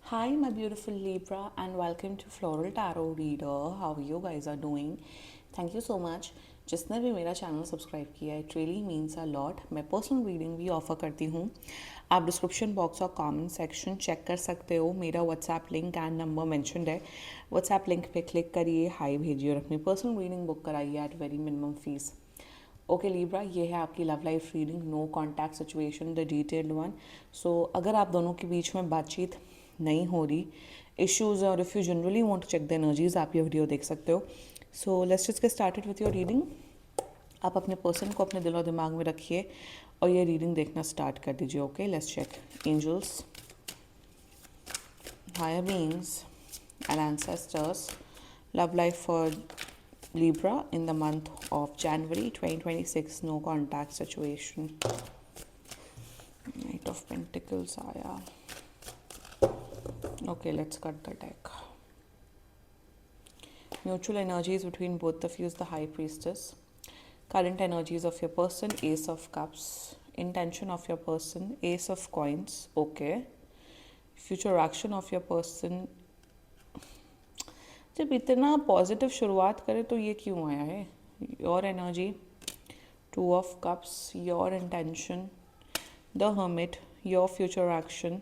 Hi, my beautiful Libra, and welcome to Floral Tarot Reader. How you guys are doing? Thank you so much. जिसने भी मेरा channel subscribe किया है, it really means a lot. मैं personal reading भी offer करती हूँ. आप डिस्क्रिप्शन बॉक्स और कमेंट सेक्शन चेक कर सकते हो. मेरा WhatsApp link and number mentioned है. व्हाट्सएप लिंक पे क्लिक करिए, हाई भेजिए और अपनी पर्सनल रीडिंग बुक कराइए at very minimum fees. Okay Libra, ये है आपकी love life reading. No contact situation, the detailed one. So अगर आप दोनों के बीच में बातचीत नहीं हो रही, इश्यूज, और if you generally want to check the energies, आप ये वीडियो देख सकते हो. So let's just get started with your reading. आप अपने पर्सन को अपने दिल और दिमाग में रखिए और ये रीडिंग देखना स्टार्ट कर दीजिए. Okay, let's check. Angels, higher beings and ancestors, love life for Libra in the month of January 2026. No contact situation. Knight of Pentacles आया. Okay, let's cut the deck. Mutual energies between both of you is the High Priestess. Current energies of your person, Ace of Cups. Intention of your person, Ace of Coins. Okay. Future action of your person. जब इतना positive शुरुआत करे तो ये क्यों आया है? Your energy, two of cups, your intention, the hermit, your future action,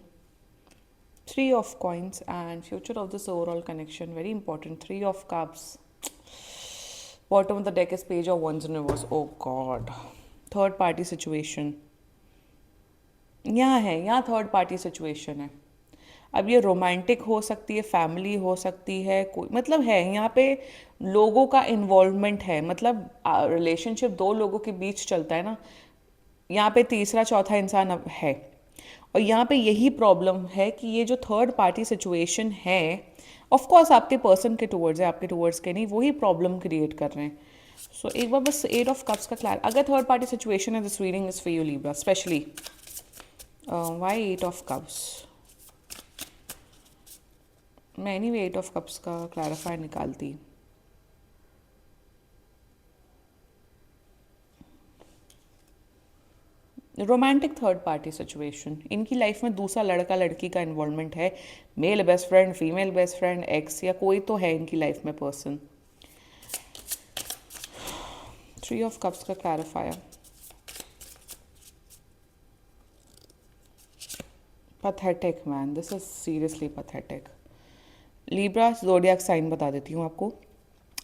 three of coins and future of this overall connection. Very important. Three of cups. Bottom of the deck is page of wands in reverse. Oh god. Third party situation यहाँ है. यहाँ third party situation है. अब ये romantic हो सकती है, family हो सकती है, कोई मतलब है यहाँ पे लोगों का इन्वॉल्वमेंट है. मतलब रिलेशनशिप दो लोगों के बीच चलता है ना, यहाँ पे तीसरा चौथा इंसान अब है. और यहाँ पे यही प्रॉब्लम है कि ये जो थर्ड पार्टी सिचुएशन है, ऑफ कोर्स आपके पर्सन के टूवर्ड्स है, आपके टूवर्ड्स के नहीं, वही प्रॉब्लम क्रिएट कर रहे हैं. सो एक बार बस एट ऑफ कप्स का क्लियर. अगर थर्ड पार्टी सिचुएशन है, this reading is for you Libra specially. Why eight of cups? मैं एनीवे एट ऑफ कप्स का क्लैरिफाई निकालती. Romantic third party situation. इनकी लाइफ में दूसरा लड़का लड़की का इन्वॉल्वमेंट है. Male best friend, female best friend, ex या कोई तो है इनकी लाइफ में पर्सन. थ्री ऑफ कप्स का clarifier. Pathetic man, this is seriously pathetic. Libra zodiac sign बता देती हूँ आपको.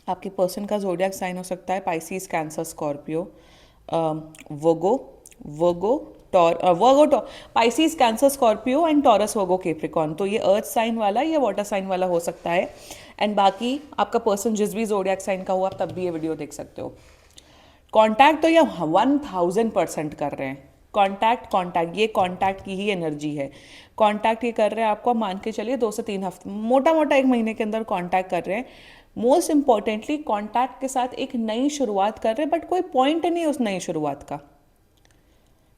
आपके पर्सन का ज़ोडिएक साइन हो सकता है Pisces, cancer, Scorpio, Virgo, Pisces, cancer, Scorpio and taurus, Virgo, Capricorn. तो ये अर्थ साइन वाला या वाटर साइन वाला हो सकता है. एंड बाकी आपका पर्सन जिस भी ज़ोडिएक साइन का हुआ, आप तब भी ये वीडियो देख सकते हो. कॉन्टैक्ट तो ये 1000% कर रहे हैं. कॉन्टैक्ट ये कॉन्टैक्ट की ही एनर्जी है. कॉन्टैक्ट ये कर रहे हैं आपको, मान के चलिए 2 से 3 हफ्ते, मोटा मोटा 1 महीने के अंदर कॉन्टैक्ट कर रहे हैं. मोस्ट इंपॉर्टेंटली कॉन्टैक्ट के साथ एक नई शुरुआत कर रहे हैं, बट कोई पॉइंट नहीं उस नई शुरुआत का,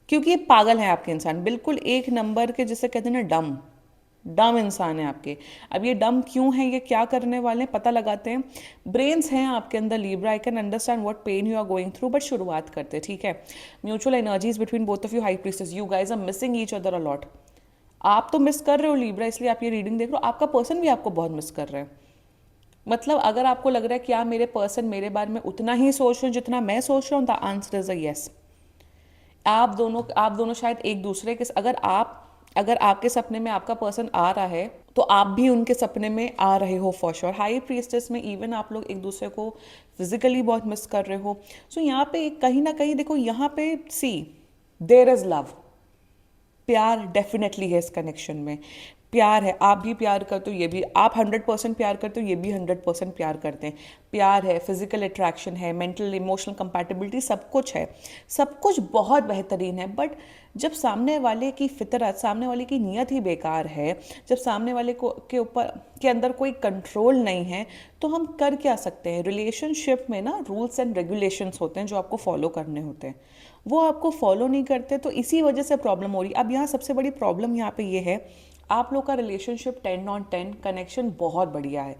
क्योंकि ये पागल है आपके इंसान. बिल्कुल एक नंबर के, जिसे कहते हैं ना, डम डम इंसान है आपके. अब ये डम क्यों है, ये क्या करने वाले हैं, पता लगाते हैं. ब्रेन्स हैं आपके अंदर Libra. I can understand what pain you are going through, but शुरुआत करते हैं. ठीक है. Mutual energies between both of you, high priestess. You guys are missing each other a lot. आप तो मिस कर रहे हो लीब्रा, इसलिए आप ये रीडिंग देख रहे हो. आपका पर्सन भी आपको बहुत मिस कर रहे हैं. मतलब अगर आपको लग रहा है कि आप मेरे पर्सन मेरे बारे में उतना ही सोच रहे हो जितना मैं सोच रहा हूँ, the answer is a yes. आप दोनों शायद एक दूसरे के, अगर आपके सपने में आपका पर्सन आ रहा है, तो आप भी उनके सपने में आ रहे हो फॉर श्योर. हाई प्रीस्टेस में इवन आप लोग एक दूसरे को फिजिकली बहुत मिस कर रहे हो. सो यहाँ पे कहीं ना कहीं देखो, यहाँ पे सी देयर इज लव. प्यार डेफिनेटली है इस कनेक्शन में. प्यार है, आप भी प्यार करते हो, ये भी, आप 100% प्यार करते हो, ये भी 100% प्यार करते हैं. प्यार है, फिजिकल अट्रैक्शन है, मेंटल इमोशनल कंपैटिबिलिटी, सब कुछ है. सब कुछ बहुत बेहतरीन है. बट जब सामने वाले की फितरत, सामने वाले की नीयत ही बेकार है, जब सामने वाले को के ऊपर के अंदर कोई कंट्रोल नहीं है, तो हम कर क्या सकते हैं. रिलेशनशिप में ना रूल्स एंड रेगुलेशंस होते हैं जो आपको फॉलो करने होते हैं. वो आपको फॉलो नहीं करते, तो इसी वजह से प्रॉब्लम हो रही है. अब यहाँ सबसे बड़ी प्रॉब्लम यहाँ पे ये है, आप लोग का रिलेशनशिप 10/10, कनेक्शन बहुत बढ़िया है.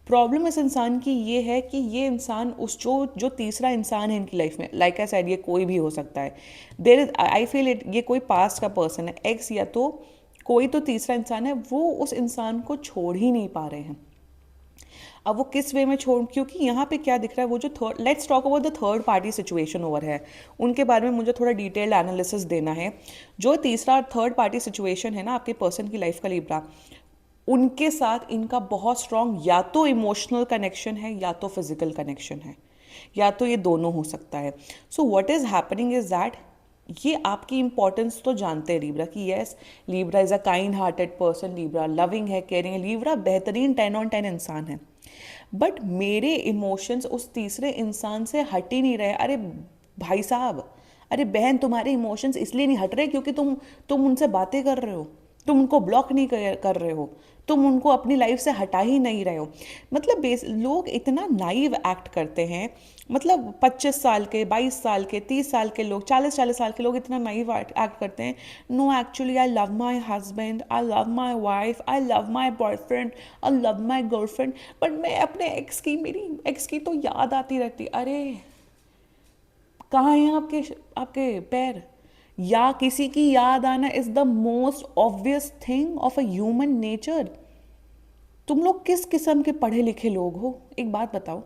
प्रॉब्लम इस इंसान की ये है कि ये इंसान उस जो तीसरा इंसान है इनकी लाइफ में, लाइक आई सेड, ये कोई भी हो सकता है. There is, I feel it, ये कोई पास्ट का पर्सन है. एक्स या तो कोई तो तीसरा इंसान है, वो उस इंसान को छोड़ ही नहीं पा रहे हैं। अब वो किस वे में छोड़, क्योंकि यहाँ पे क्या दिख रहा है, वो जो third, let's talk about the third party situation over है, उनके बारे में मुझे थोड़ा डिटेल्ड एनालिसिस देना है। जो तीसरा थर्ड पार्टी सिचुएशन है ना आपके पर्सन की लाइफ का लिब्रा, उनके साथ इनका बहुत स्ट्रॉन्ग या तो इमोशनल कनेक्शन है या तो फिजिकल कनेक्शन है, या तो ये दोनों हो सकता है। So what is happening is that ये आपकी इंपॉर्टेंस तो जानते हैं लिब्रा की, yes Libra is a kind hearted person, Libra loving है, केयरिंग है, लिब्रा बेहतरीन 10/10 इंसान है। बट मेरे इमोशंस उस तीसरे इंसान से हट ही नहीं रहे। अरे भाई साहब, अरे बहन, तुम्हारे इमोशंस इसलिए नहीं हट रहे क्योंकि तुम उनसे बातें कर रहे हो, तुम उनको ब्लॉक नहीं कर रहे हो, तुम उनको अपनी लाइफ से हटा ही नहीं रहे हो। मतलब लोग इतना नाइव एक्ट करते हैं, मतलब 25 साल के, 22 साल के, 30 साल के लोग, 40 साल के लोग इतना नाइव एक्ट करते हैं। No actually I love my husband, I love my wife, I love my boyfriend, I love my girlfriend, but मैं अपने मेरी एक्स की तो याद आती रहती। अरे कहाँ हैं आपके पैर? या किसी की याद आना is the most obvious thing of a human nature. तुम लोग किस किस्म के पढ़े लिखे लोग हो, एक बात बताओ।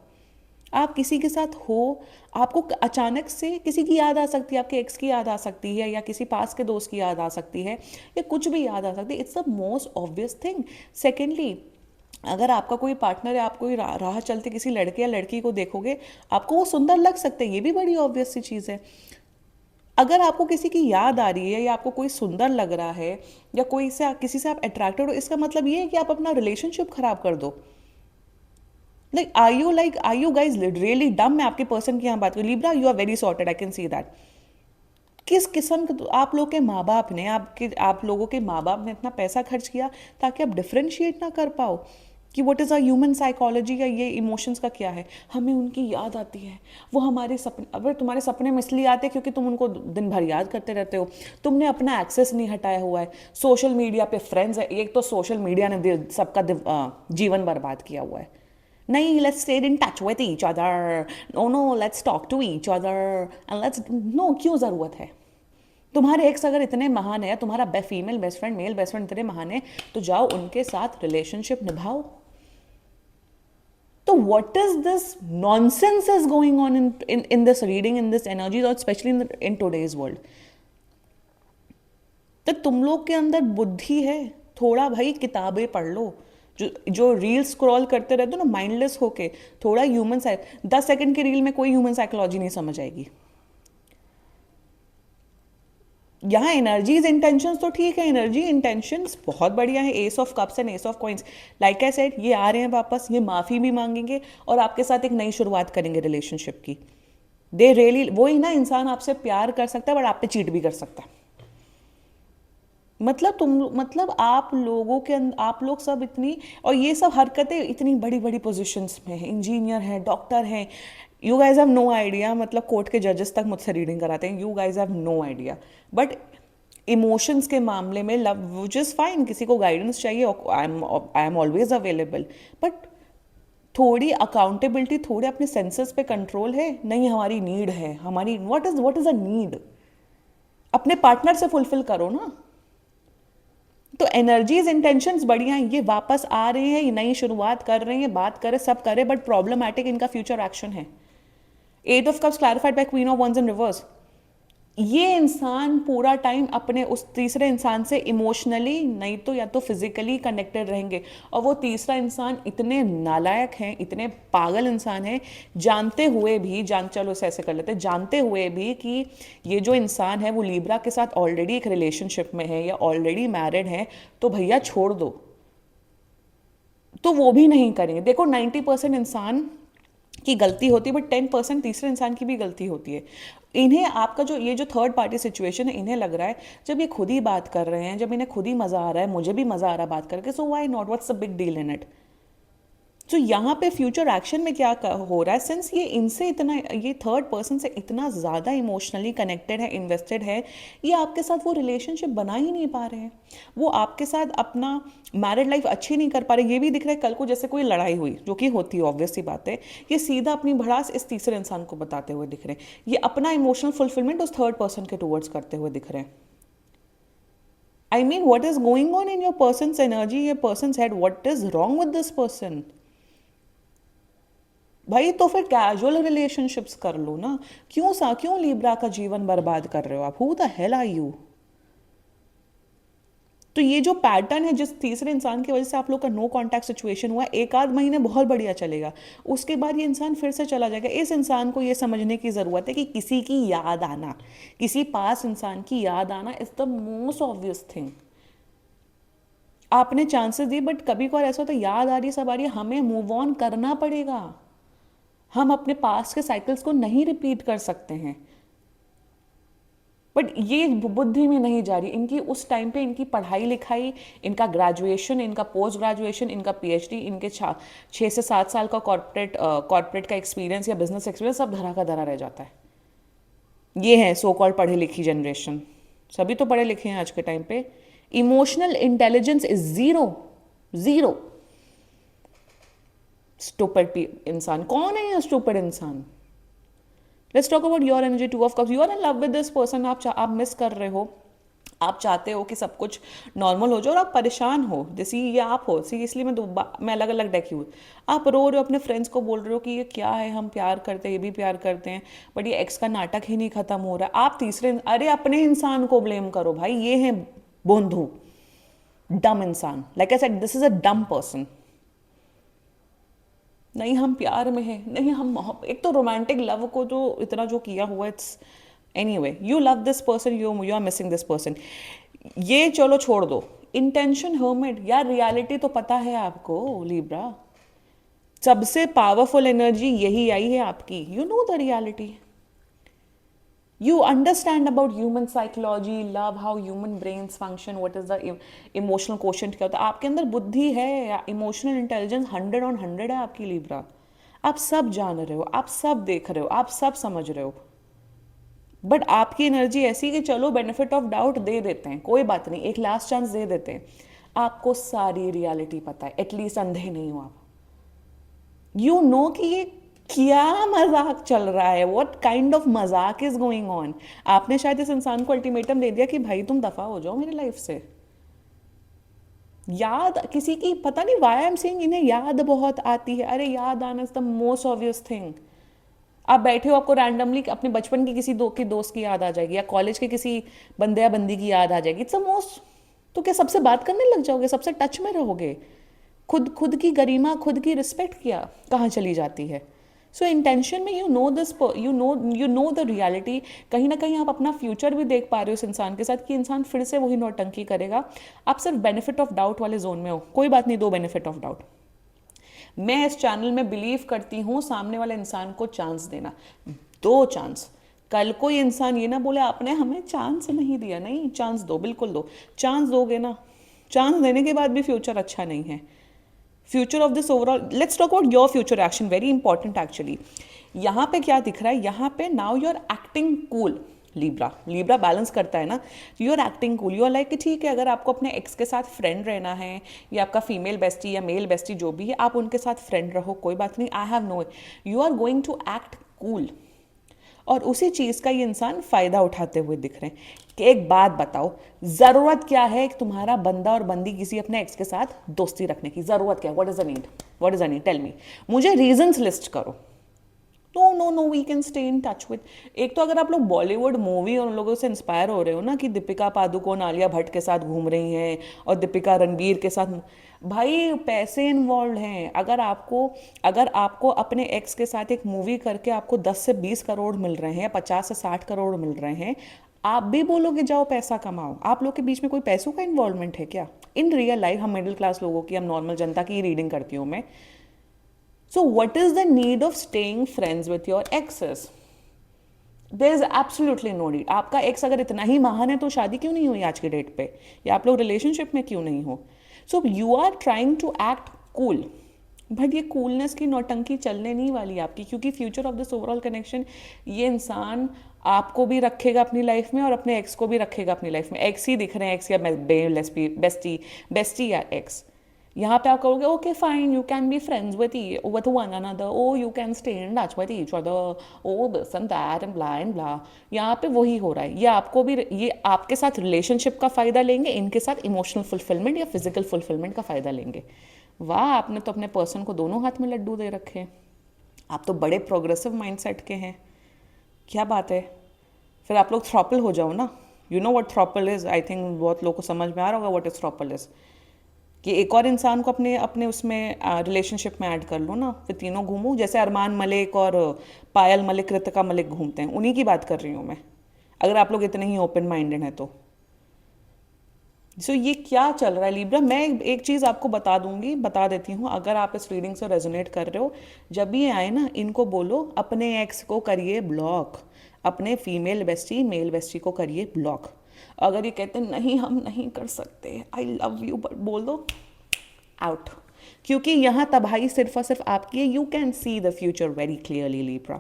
आप किसी के साथ हो, आपको अचानक से किसी की याद आ सकती है, आपके एक्स की याद आ सकती है, या किसी पास के दोस्त की याद आ सकती है, या कुछ भी याद आ सकती है। It's the most obvious thing. Secondly, अगर आपका कोई पार्टनर है, आप कोई राह चलते किसी लड़के या लड़की को देखोगे, आपको वो सुंदर लग सकते हैं, ये भी बड़ी ऑब्वियस सी चीज़ है। अगर आपको किसी की याद आ रही है, या आपको कोई सुंदर लग रहा है, या कोई से किसी से आप अट्रैक्टेड हो, इसका मतलब ये है कि आप अपना रिलेशनशिप खराब कर दो। आर यू गाइज रियली डम? मैं आपके पर्सन की यहाँ बात करूँ, Libra you are very sorted, I can see that. किस किस्म के आप लोग के माँ बाप ने, आप लोगों के माँ बाप ने इतना पैसा खर्च किया ताकि आप डिफ्रेंशिएट ना कर पाओ कि what is a human psychology, या ये इमोशंस का क्या है। हमें उनकी याद आती है, वो हमारे सपने, अगर तुम्हारे सपने में इसलिए आते हैं क्योंकि तुम उनको दिन भर याद करते रहते हो, तुमने अपना एक्सेस नहीं हटाया हुआ है। सोशल मीडिया पे फ्रेंड्स है, एक तो सोशल मीडिया ने सबका जीवन बर्बाद किया हुआ है। नहीं, let's stay in touch with each other, no let's talk to each other and let's, no, क्यों ज़रूरत है? तुम्हारे एक्स अगर इतने महान है, तुम्हारा female best friend, mail best friend इतने महान है, तो जाओ उनके साथ रिलेशनशिप निभाओ। तो what is this nonsense is going on in this reading, in this energy, or especially in today's world? तो तुम लोग के अंदर बुद्धि है, थोड़ा भाई किताबें पढ़ लो। जो रील स्क्रॉल करते रहते हो ना माइंडलेस होके, थोड़ा 10 सेकंड की रील में कोई ह्यूमन साइकोलॉजी नहीं समझ आएगी। यहाँ एनर्जीज इंटेंशंस तो ठीक है, एनर्जी इंटेंशंस बहुत बढ़िया है, S of cups and S of coins. Like I said, ये आ रहे हैं वापस, ये माफ़ी भी मांगेंगे और आपके साथ एक नई शुरुआत करेंगे रिलेशनशिप की। दे रियली, वही ना, इंसान आपसे प्यार कर सकता है बट आप पे चीट भी कर सकता है। मतलब आप लोगों के अंदर, आप लोग सब इतनी, और ये सब हरकतें इतनी बड़ी बड़ी पोजीशंस में है, इंजीनियर हैं, डॉक्टर हैं, you guys have no idea. मतलब कोर्ट के जजेस तक मुझसे रीडिंग कराते हैं, you guys have no idea. But emotions के मामले में, लव विच इज़ फाइन, किसी को गाइडेंस चाहिए, I am always available, but थोड़ी अकाउंटेबिलिटी, थोड़े अपने सेंसेस पे कंट्रोल है। नहीं, हमारी नीड है, हमारी व्हाट इज़ अ नीड, अपने पार्टनर से फुलफिल करो ना। तो एनर्जीज इंटेंशंस बढ़िया हैं, ये वापस आ रहे हैं, ये नई शुरुआत कर रहे हैं, बात करें, सब करें, बट प्रॉब्लमैटिक इनका फ्यूचर एक्शन है। 8 of cups clarified by queen of wands in reverse. ये इंसान पूरा टाइम अपने उस तीसरे इंसान से इमोशनली नहीं तो या तो फिजिकली कनेक्टेड रहेंगे, और वो तीसरा इंसान इतने नालायक हैं, इतने पागल इंसान हैं, जानते हुए भी, चलो इसे ऐसे कर लेते हैं, जानते हुए भी कि ये जो इंसान है वो लिब्रा के साथ ऑलरेडी एक रिलेशनशिप में है या ऑलरेडी मैरिड है, तो भैया छोड़ दो, तो वो भी नहीं करेंगे। देखो 90% इंसान की गलती होती है, बट 10% तीसरे इंसान की भी गलती होती है। इन्हें आपका ये जो थर्ड पार्टी सिचुएशन है, इन्हें लग रहा है जब ये खुद ही बात कर रहे हैं, जब इन्हें खुद ही मज़ा आ रहा है, मुझे भी मज़ा आ रहा है बात करके, so why not, what's the big deal in it. तो यहाँ पे फ्यूचर एक्शन में क्या हो रहा है, सिंस ये इनसे इतना, ये थर्ड पर्सन से इतना ज़्यादा इमोशनली कनेक्टेड है, इन्वेस्टेड है, ये आपके साथ वो रिलेशनशिप बना ही नहीं पा रहे हैं, वो आपके साथ अपना मैरिड लाइफ अच्छी नहीं कर पा रहे। ये भी दिख रहा है कल को जैसे कोई लड़ाई हुई, जो कि होती है ऑब्वियस सी बात है, ये सीधा अपनी भड़ास इस तीसरे इंसान को बताते हुए दिख रहे हैं, ये अपना इमोशनल फुलफिलमेंट उस थर्ड पर्सन के टूवर्ड्स करते हुए दिख रहे हैं। I mean, what is going on in your person's energy, your person's head? What is wrong with this person? भाई तो फिर कैजुअल रिलेशनशिप्स कर लो ना। क्यों लीब्रा का जीवन बर्बाद कर रहे हो आप? Who the hell are you? तो ये जो पैटर्न है, जिस तीसरे इंसान की वजह से आप लोग का नो कांटेक्ट सिचुएशन हुआ, एक आध महीने बहुत बढ़िया चलेगा, उसके बाद ये इंसान फिर से चला जाएगा। इस इंसान को ये समझने की ज़रूरत है कि किसी की याद आना, किसी पास इंसान की याद आना is the most obvious thing. आपने चांसेस दिए, बट कभी कभार ऐसा होता है, याद आ रही है, सब आ रही है, हमें मूव ऑन करना पड़ेगा। हम अपने पास्ट के साइकिल्स को नहीं रिपीट कर सकते हैं। बट ये बुद्धि में नहीं जा रही इनकी। उस टाइम पे इनकी पढ़ाई लिखाई, इनका ग्रेजुएशन, इनका पोस्ट ग्रेजुएशन, इनका पीएचडी, इनके 6 से 7 साल का कॉर्पोरेट का एक्सपीरियंस या बिजनेस एक्सपीरियंस सब धरा का धरा रह जाता है। ये है सो कॉल्ड पढ़ी लिखी जनरेशन। सभी तो पढ़े लिखे हैं आज के टाइम पे। Emotional intelligence is zero, zero. Stupid इंसान कौन है? ये स्टूपिड इंसान। Let's talk about your energy. 2 of cups, you are in love with this person. आप मिस कर रहे हो, आप चाहते हो कि सब कुछ नॉर्मल हो जाए, और आप परेशान हो, जैसे ये आप हो। सी इसलिए मैं अलग अलग डेकी हूँ। आप रो रहे हो, अपने फ्रेंड्स को बोल रहे हो कि ये क्या है, हम प्यार करते हैं, ये भी प्यार करते हैं, बट ये एक्स का नाटक ही नहीं खत्म हो रहा। आप तीसरे, अरे अपने इंसान को ब्लेम करो भाई। ये है बोंधू, डम इंसान। Like I said, this is a डम पर्सन। नहीं हम प्यार में हैं, नहीं हम, एक तो रोमांटिक लव को जो इतना जो किया हुआ, it's anyway, you love this person, you are missing this person. ये चलो छोड़ दो, इंटेंशन हर्मिट। यार रियलिटी तो पता है आपको लिब्रा, सबसे पावरफुल एनर्जी यही आई है आपकी। You know the reality, you understand about human psychology, love, how human brains function, what is the emotional quotient क्या होता है। आपके अंदर बुद्धि है, इमोशनल इंटेलिजेंस 100/100 है आपकी लिब्रा। आप सब जान रहे हो, आप सब देख रहे हो, आप सब समझ रहे हो, बट आपकी एनर्जी ऐसी कि चलो बेनिफिट ऑफ डाउट दे देते हैं, कोई बात नहीं, एक लास्ट चांस दे देते हैं। आपको सारी रियलिटी पता है, एटलीस्ट अंधे नहीं हो आप। यू नो कि ये क्या मजाक चल रहा है, व्हाट काइंड ऑफ मजाक इज गोइंग ऑन। आपने शायद इस इंसान को अल्टीमेटम दे दिया कि भाई तुम दफा हो जाओ मेरी लाइफ से। याद किसी की, पता नहीं वाई आई एम सेइंग, इन्हें याद बहुत आती है। अरे याद आना is the most obvious thing. आप बैठे हो, आपको रैंडमली अपने बचपन की किसी दोस्त की याद आ जाएगी, या कॉलेज के किसी बंदे या बंदी की याद आ जाएगी। It's the most. तो क्या सबसे बात करने लग जाओगे, सबसे टच में रहोगे? खुद की गरिमा, खुद की रिस्पेक्ट क्या कहाँ चली जाती है? सो इंटेंशन में you know this, you know the reality. कहीं ना कहीं आप अपना फ्यूचर भी देख पा रहे हो इस इंसान के साथ, कि इंसान फिर से वही नौटंकी करेगा। आप सिर्फ बेनिफिट ऑफ डाउट वाले जोन में हो, कोई बात नहीं, दो बेनिफिट ऑफ डाउट। मैं इस चैनल में बिलीव करती हूँ सामने वाले इंसान को चांस देना, 2 चांस। कल कोई इंसान ये ना बोले आपने हमें चांस नहीं दिया। नहीं, चांस दो, बिल्कुल दो। चांस दोगे ना, चांस देने के बाद भी फ्यूचर अच्छा नहीं है। Future of this overall, let's talk about your future action, very important actually. यहाँ पे क्या दिख रहा है, यहाँ पे now you are acting cool. Libra balance करता है ना, you are acting cool. You are like कि ठीक है, अगर आपको अपने एक्स के साथ फ्रेंड रहना है, या आपका फीमेल बेस्टी या मेल बेस्टी जो भी है, आप उनके साथ फ्रेंड रहो, कोई बात नहीं, I have no. You are going to act cool, और उसी चीज़ का ये इंसान फ़ायदा उठाते हुए दिख रहे हैं। कि एक बात बताओ, ज़रूरत क्या है कि तुम्हारा बंदा और बंदी किसी अपने एक्स के साथ दोस्ती रखने की? ज़रूरत क्या है? What is the need? What is the need? Tell me. मुझे रीजंस लिस्ट करो। No no no, we can stay in touch with. एक तो अगर आप लोग बॉलीवुड मूवी और उन लोगों से इंस्पायर हो रहे हो ना, कि दीपिका पादुकोण आलिया भट्ट के साथ घूम रही हैं, और दीपिका रणबीर के साथ, भाई पैसे इन्वॉल्व हैं। अगर आपको अपने एक्स के साथ एक मूवी करके आपको 10 से 20 करोड़ मिल रहे हैं, 50 से 60 करोड़ मिल रहे हैं, आप भी बोलोगे जाओ पैसा कमाओ? आप लोग के बीच में कोई पैसों का इन्वॉल्वमेंट है क्या? इन रियल लाइफ हम मिडिल क्लास लोगों की, हम नॉर्मल जनता की रीडिंग करती हूँ मैं। So what is the need of staying friends with your exes? There is absolutely no need. आपका एक्स अगर इतना ही महान है तो शादी क्यों नहीं हुई आज के डेट पे, या आप लोग रिलेशनशिप में क्यों नहीं हो? So you are trying to act cool, but ये कूलनेस की नौटंकी चलने नहीं वाली आपकी, क्योंकि future of this overall connection, ये इंसान आपको भी रखेगा अपनी लाइफ में और अपने एक्स को भी रखेगा अपनी लाइफ में। एक्स ही दिख रहे हैं, एक्स या बेस्टी या एक्स। यहाँ पे आप कहोगे okay fine, you can be friends with one another, oh you can stay in touch with each other, oh this and that and blah. यहाँ पे वही हो रहा है। ये आपके साथ रिलेशनशिप का फ़ायदा लेंगे, इनके साथ इमोशनल फुलफिलमेंट या फिजिकल फुलफिलमेंट का फ़ायदा लेंगे। वाह, आपने तो अपने पर्सन को दोनों हाथ में लड्डू दे रखे हैं। आप तो बड़े प्रोग्रेसिव माइंडसेट के हैं, क्या बात है। फिर आप लोग थ्रॉपल हो जाओ ना। You know what throuple is, I think बहुत लोगों को समझ में आ रहा होगा व्हाट इज़ थ्रॉपल इज़। कि एक और इंसान को अपने अपने उसमें रिलेशनशिप में ऐड कर लो ना, फिर तीनों घूमो। जैसे अरमान मलिक और पायल मलिक, कृतिका मलिक घूमते हैं, उन्हीं की बात कर रही हूँ मैं, अगर आप लोग इतने ही ओपन माइंडेड हैं तो। सो ये क्या चल रहा है लिब्रा। मैं एक चीज़ आपको बता देती हूँ, अगर आप इस रीडिंग से रेजोनेट कर रहे हो, जब ये आए ना, इनको बोलो अपने एक्स को करिए ब्लॉक, अपने फीमेल बेस्टी मेल बेस्टी को करिए ब्लॉक। अगर ये कहते हैं नहीं हम नहीं कर सकते, आई लव यू, बट बोल दो आउट। क्योंकि यहाँ तबाही सिर्फ और सिर्फ आपकी है। You can see the future very clearly Libra.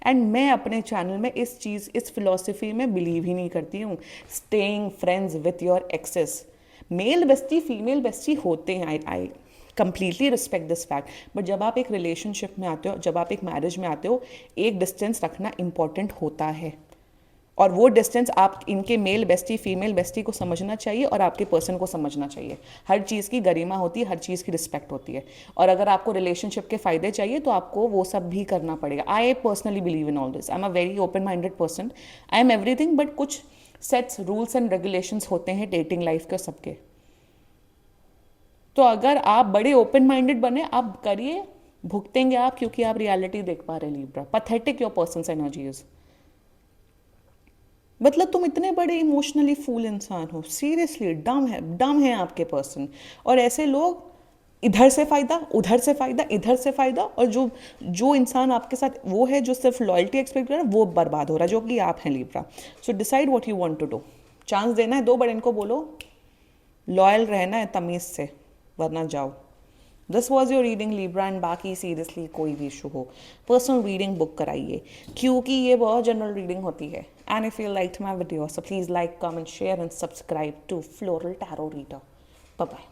And मैं अपने चैनल में इस फिलॉसफी में बिलीव ही नहीं करती हूँ, staying friends with your exes. Male bestie female bestie होते हैं, I completely respect this fact, but जब आप एक रिलेशनशिप में आते हो, जब आप एक मैरिज में आते हो, एक डिस्टेंस रखना इंपॉर्टेंट होता है। और वो डिस्टेंस आप इनके मेल बेस्टी फीमेल बेस्टी को समझना चाहिए और आपके पर्सन को समझना चाहिए। हर चीज़ की गरिमा होती है, हर चीज़ की रिस्पेक्ट होती है। और अगर आपको रिलेशनशिप के फ़ायदे चाहिए तो आपको वो सब भी करना पड़ेगा। I personally believe in all this, I am a very open minded person, I am everything, but कुछ सेट्स रूल्स एंड रेगुलेशंस होते हैं डेटिंग लाइफ के सबके। तो अगर आप बड़े ओपन माइंडेड बने, आप करिए, भुगतेंगे आप, क्योंकि आप रियलिटी देख पा रहे हैं Libra. Pathetic your persons energy is. मतलब तुम इतने बड़े इमोशनली फूल इंसान हो, सीरियसली डम है आपके पर्सन। और ऐसे लोग, इधर से फ़ायदा उधर से फ़ायदा इधर से फ़ायदा, और जो जो इंसान आपके साथ वो है जो सिर्फ लॉयल्टी एक्सपेक्ट कर रहा है, वो बर्बाद हो रहा है, जो कि आप हैं Libra. So decide what you want to do. Chance देना है दो, बट इनको बोलो लॉयल रहना है तमीज़ से, वरना जाओ। This was your reading Libra. And बाकी सीरियसली कोई भी इशू हो, पर्सनल रीडिंग बुक कराइए, क्योंकि ये बहुत जनरल रीडिंग होती है। And if you like my video, so please like, comment, share and subscribe to floral tarot reader. Bye bye.